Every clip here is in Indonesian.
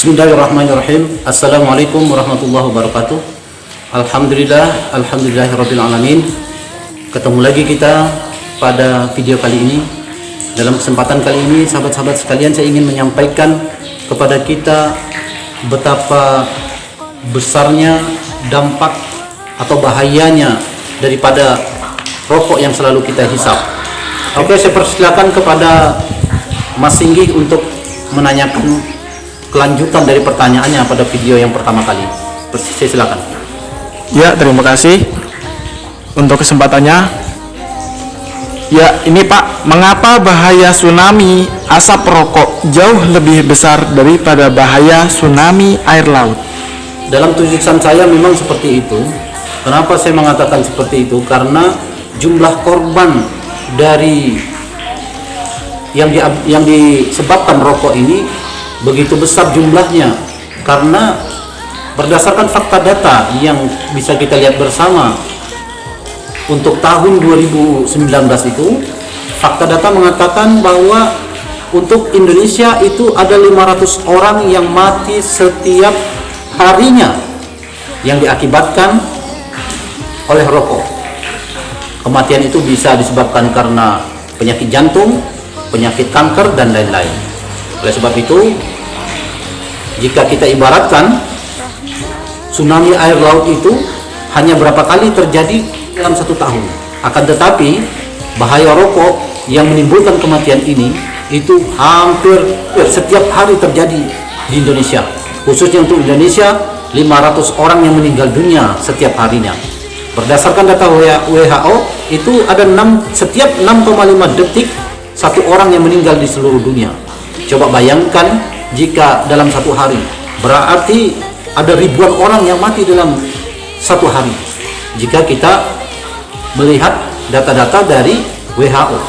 Bismillahirrahmanirrahim. Assalamualaikum warahmatullahi wabarakatuh. Alhamdulillahirabbil alamin. Ketemu lagi kita pada video kali ini. Dalam kesempatan kali ini, sahabat-sahabat sekalian, saya ingin menyampaikan kepada kita betapa besarnya dampak atau bahayanya daripada rokok yang selalu kita hisap. Oke, saya persilakan kepada Mas Singgih untuk menanyakan kelanjutan dari pertanyaannya pada video yang pertama kali. Saya silakan. Ya, terima kasih untuk kesempatannya. Ya, ini Pak, mengapa bahaya tsunami asap rokok jauh lebih besar daripada bahaya tsunami air laut? Dalam tulisan saya memang seperti itu. Kenapa saya mengatakan seperti itu? Karena jumlah korban dari yang disebabkan rokok ini begitu besar jumlahnya, karena berdasarkan fakta data yang bisa kita lihat bersama untuk tahun 2019 itu, fakta data mengatakan bahwa untuk Indonesia itu ada 500 orang yang mati setiap harinya yang diakibatkan oleh rokok. Kematian itu bisa disebabkan karena penyakit jantung, penyakit kanker, dan lain-lain. Oleh sebab itu, jika kita ibaratkan tsunami air laut itu hanya berapa kali terjadi dalam satu tahun, akan tetapi bahaya rokok yang menimbulkan kematian ini itu hampir setiap hari terjadi di Indonesia. Khususnya untuk Indonesia, 500 orang yang meninggal dunia setiap harinya. Berdasarkan data WHO, itu ada setiap 6,5 detik satu orang yang meninggal di seluruh dunia. Coba bayangkan jika dalam satu hari, berarti ada ribuan orang yang mati dalam satu hari. Jika kita melihat data-data dari WHO,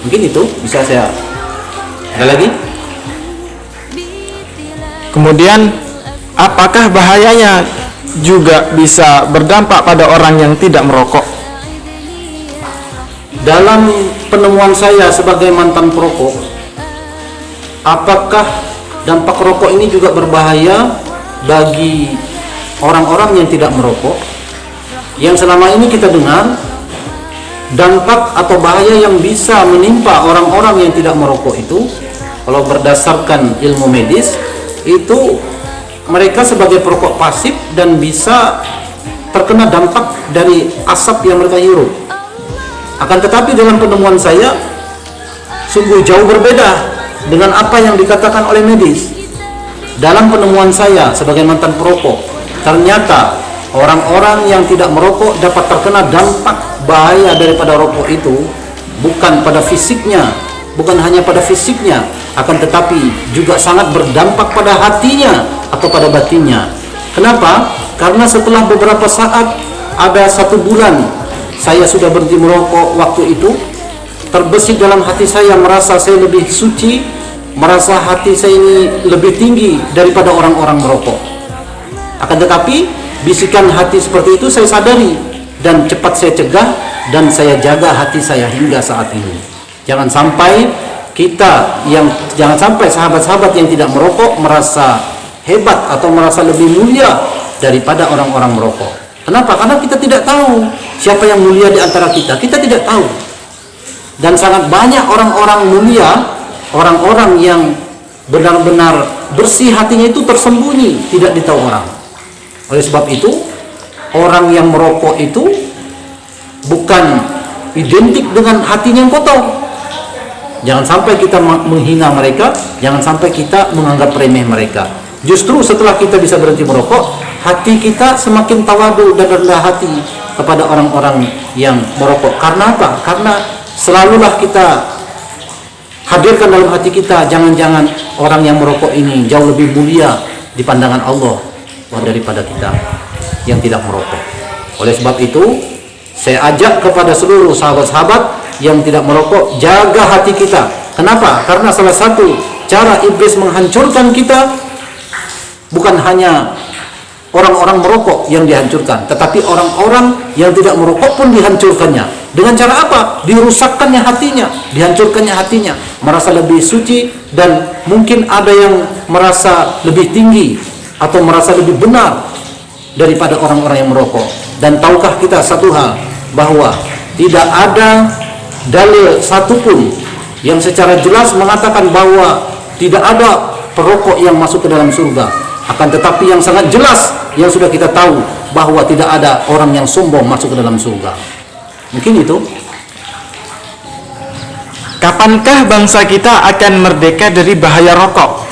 mungkin itu bisa saya. Ada lagi? Kemudian, apakah bahayanya juga bisa berdampak pada orang yang tidak merokok? Dalam penemuan saya sebagai mantan perokok, apakah dampak rokok ini juga berbahaya bagi orang-orang yang tidak merokok? Yang selama ini kita dengar, dampak atau bahaya yang bisa menimpa orang-orang yang tidak merokok itu, kalau berdasarkan ilmu medis, itu mereka sebagai perokok pasif dan bisa terkena dampak dari asap yang mereka hirup. Akan tetapi dalam penemuan saya sungguh jauh berbeda dengan apa yang dikatakan oleh medis. Dalam penemuan saya sebagai mantan perokok, ternyata orang-orang yang tidak merokok dapat terkena dampak bahaya daripada rokok itu, bukan pada fisiknya, bukan hanya pada fisiknya, akan tetapi juga sangat berdampak pada hatinya atau pada batinnya. Kenapa? Karena setelah beberapa saat, ada 1 bulan saya sudah berhenti merokok, waktu itu terbesit dalam hati saya, merasa saya lebih suci, merasa hati saya ini lebih tinggi daripada orang-orang merokok. Akan tetapi bisikan hati seperti itu saya sadari dan cepat saya cegah dan saya jaga hati saya hingga saat ini. Jangan sampai sahabat-sahabat yang tidak merokok merasa hebat atau merasa lebih mulia daripada orang-orang merokok. Kenapa? Karena kita tidak tahu siapa yang mulia di antara kita. Kita tidak tahu. Dan sangat banyak orang-orang mulia, orang-orang yang benar-benar bersih hatinya itu tersembunyi, tidak ditahu orang. Oleh sebab itu, orang yang merokok itu bukan identik dengan hatinya yang kotor. Jangan sampai kita menghina mereka, jangan sampai kita menganggap remeh mereka. Justru setelah kita bisa berhenti merokok, hati kita semakin tawadu dan rendah hati kepada orang-orang yang merokok. Karena apa? Karena selalulah kita hadirkan dalam hati kita, jangan-jangan orang yang merokok ini jauh lebih mulia di pandangan Allah daripada kita yang tidak merokok. Oleh sebab itu, saya ajak kepada seluruh sahabat-sahabat yang tidak merokok, jaga hati kita. Kenapa? Karena salah satu cara iblis menghancurkan kita bukan hanya orang-orang merokok yang dihancurkan, tetapi orang-orang yang tidak merokok pun dihancurkannya. Dengan cara apa? Dirusakkannya hatinya, dihancurkannya hatinya, merasa lebih suci, dan mungkin ada yang merasa lebih tinggi atau merasa lebih benar daripada orang-orang yang merokok. Dan tahukah kita satu hal, bahwa tidak ada dalil satupun yang secara jelas mengatakan bahwa tidak ada perokok yang masuk ke dalam surga. Akan tetapi yang sangat jelas yang sudah kita tahu bahwa tidak ada orang yang sombong masuk ke dalam surga. Mungkin itu. Kapankah bangsa kita akan merdeka dari bahaya rokok?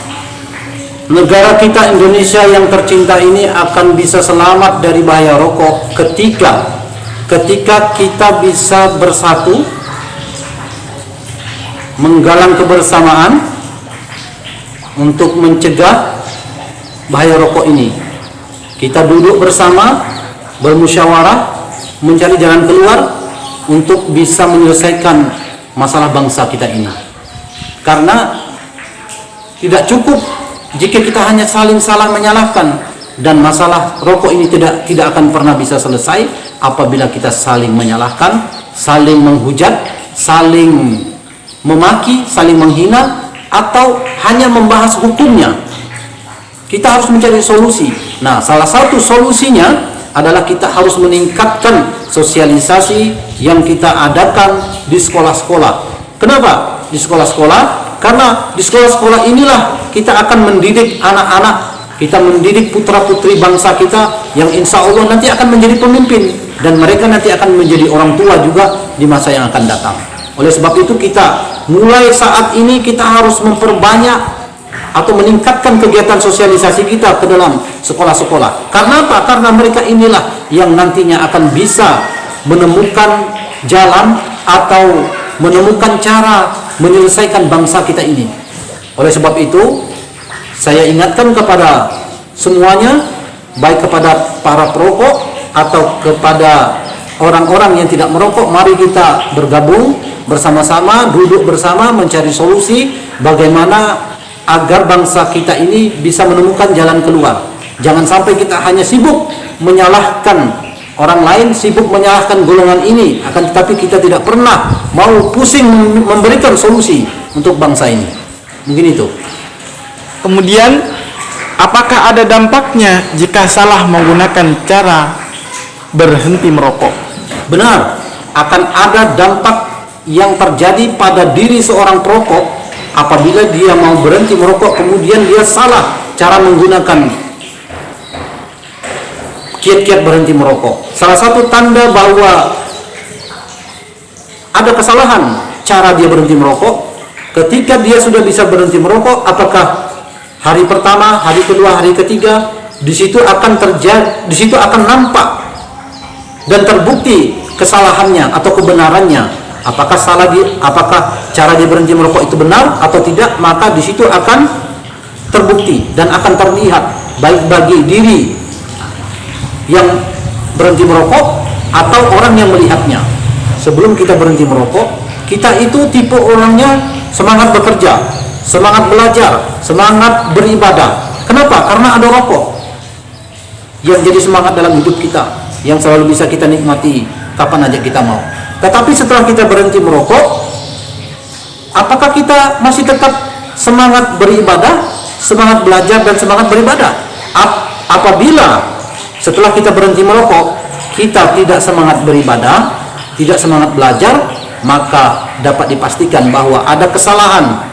Negara kita Indonesia yang tercinta ini akan bisa selamat dari bahaya rokok ketika kita bisa bersatu, menggalang kebersamaan untuk mencegah bahaya rokok ini. Kita duduk bersama, bermusyawarah, mencari jalan keluar untuk bisa menyelesaikan masalah bangsa kita ini. Karena tidak cukup jika kita hanya saling salah menyalahkan, dan masalah rokok ini tidak akan pernah bisa selesai apabila kita saling menyalahkan, saling menghujat, saling memaki, saling menghina, atau hanya membahas hukumnya. Kita harus mencari solusi. Nah, salah satu solusinya adalah kita harus meningkatkan sosialisasi yang kita adakan di sekolah-sekolah. Kenapa di sekolah-sekolah? Karena di sekolah-sekolah inilah kita akan mendidik anak-anak, kita mendidik putra-putri bangsa kita yang insya Allah nanti akan menjadi pemimpin, dan mereka nanti akan menjadi orang tua juga di masa yang akan datang. Oleh sebab itu kita mulai saat ini kita harus memperbanyak atau meningkatkan kegiatan sosialisasi kita ke dalam sekolah-sekolah. Karena apa? Karena mereka inilah yang nantinya akan bisa menemukan jalan atau menemukan cara menyelesaikan bangsa kita ini. Oleh sebab itu, saya ingatkan kepada semuanya, baik kepada para perokok atau kepada orang-orang yang tidak merokok, mari kita bergabung bersama-sama, duduk bersama, mencari solusi bagaimana agar bangsa kita ini bisa menemukan jalan keluar. Jangan sampai kita hanya sibuk menyalahkan orang lain, sibuk menyalahkan golongan ini, akan tetapi kita tidak pernah mau pusing memberikan solusi untuk bangsa ini. Mungkin itu. Kemudian, apakah ada dampaknya jika salah menggunakan cara berhenti merokok? Benar, akan ada dampak yang terjadi pada diri seorang perokok apabila dia mau berhenti merokok, kemudian dia salah cara menggunakan kiat-kiat berhenti merokok. Salah satu tanda bahwa ada kesalahan cara dia berhenti merokok, ketika dia sudah bisa berhenti merokok, apakah hari pertama, hari kedua, hari ketiga, di situ akan terjadi, di situ akan nampak dan terbukti kesalahannya atau kebenarannya. Apakah apakah cara dia berhenti merokok itu benar atau tidak, maka di situ akan terbukti dan akan terlihat baik bagi diri yang berhenti merokok atau orang yang melihatnya. Sebelum kita berhenti merokok, kita itu tipe orangnya semangat bekerja, semangat belajar, semangat beribadah. Kenapa? Karena ada rokok yang jadi semangat dalam hidup kita, yang selalu bisa kita nikmati kapan aja kita mau. Tetapi setelah kita berhenti merokok, apakah kita masih tetap semangat beribadah, semangat belajar, dan semangat beribadah? Apabila setelah kita berhenti merokok, kita tidak semangat beribadah, tidak semangat belajar, maka dapat dipastikan bahwa ada kesalahan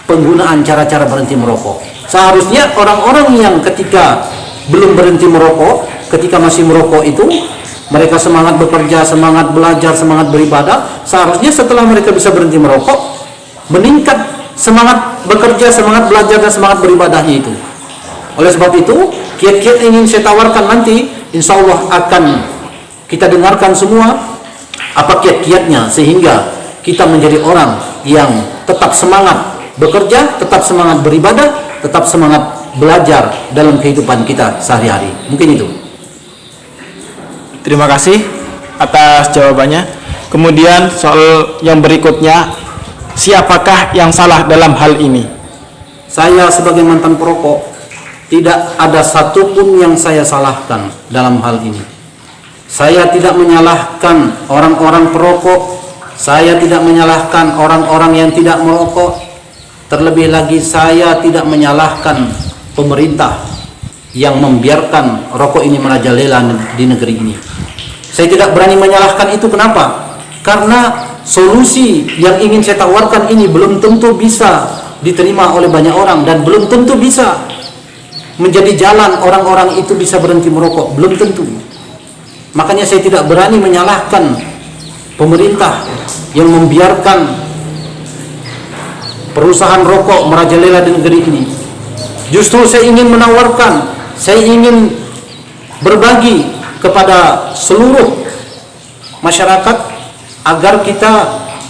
penggunaan cara-cara berhenti merokok. Seharusnya orang-orang yang ketika belum berhenti merokok, ketika masih merokok itu, mereka semangat bekerja, semangat belajar, semangat beribadah. Seharusnya setelah mereka bisa berhenti merokok, meningkat semangat bekerja, semangat belajar, dan semangat beribadahnya itu. Oleh sebab itu, kiat-kiat yang ingin saya tawarkan nanti, insya Allah akan kita dengarkan semua apa kiat-kiatnya, sehingga kita menjadi orang yang tetap semangat bekerja, tetap semangat beribadah, tetap semangat belajar dalam kehidupan kita sehari-hari. Mungkin itu. Terima kasih atas jawabannya. Kemudian soal yang berikutnya, siapakah yang salah dalam hal ini? Saya sebagai mantan perokok, tidak ada satupun yang saya salahkan dalam hal ini. Saya tidak menyalahkan orang-orang perokok, saya tidak menyalahkan orang-orang yang tidak merokok. Terlebih lagi saya tidak menyalahkan pemerintah yang membiarkan rokok ini merajalela di negeri ini. Saya tidak berani menyalahkan itu. Kenapa? Karena solusi yang ingin saya tawarkan ini belum tentu bisa diterima oleh banyak orang, dan belum tentu bisa menjadi jalan orang-orang itu bisa berhenti merokok, belum tentu. Makanya saya tidak berani menyalahkan pemerintah yang membiarkan perusahaan rokok merajalela di negeri ini. Justru saya ingin menawarkan, saya ingin berbagi kepada seluruh masyarakat agar kita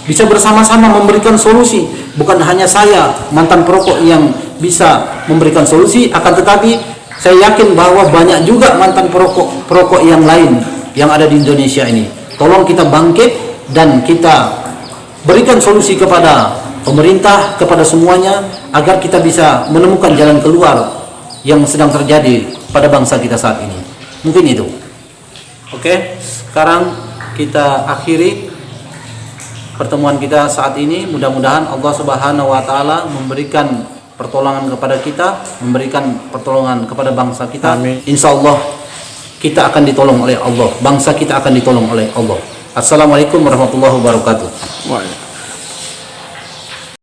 bisa bersama-sama memberikan solusi. Bukan hanya saya, mantan perokok, yang bisa memberikan solusi, akan tetapi saya yakin bahwa banyak juga mantan perokok yang lain yang ada di Indonesia ini. Tolong kita bangkit dan kita berikan solusi kepada pemerintah, kepada semuanya, agar kita bisa menemukan jalan keluar yang sedang terjadi pada bangsa kita saat ini. Mungkin itu. Oke, sekarang kita akhiri pertemuan kita saat ini. Mudah-mudahan Allah Subhanahu wa taala memberikan pertolongan kepada kita, memberikan pertolongan kepada bangsa kita. Amin. Insyaallah kita akan ditolong oleh Allah, bangsa kita akan ditolong oleh Allah. Assalamualaikum warahmatullahi wabarakatuh. Wah.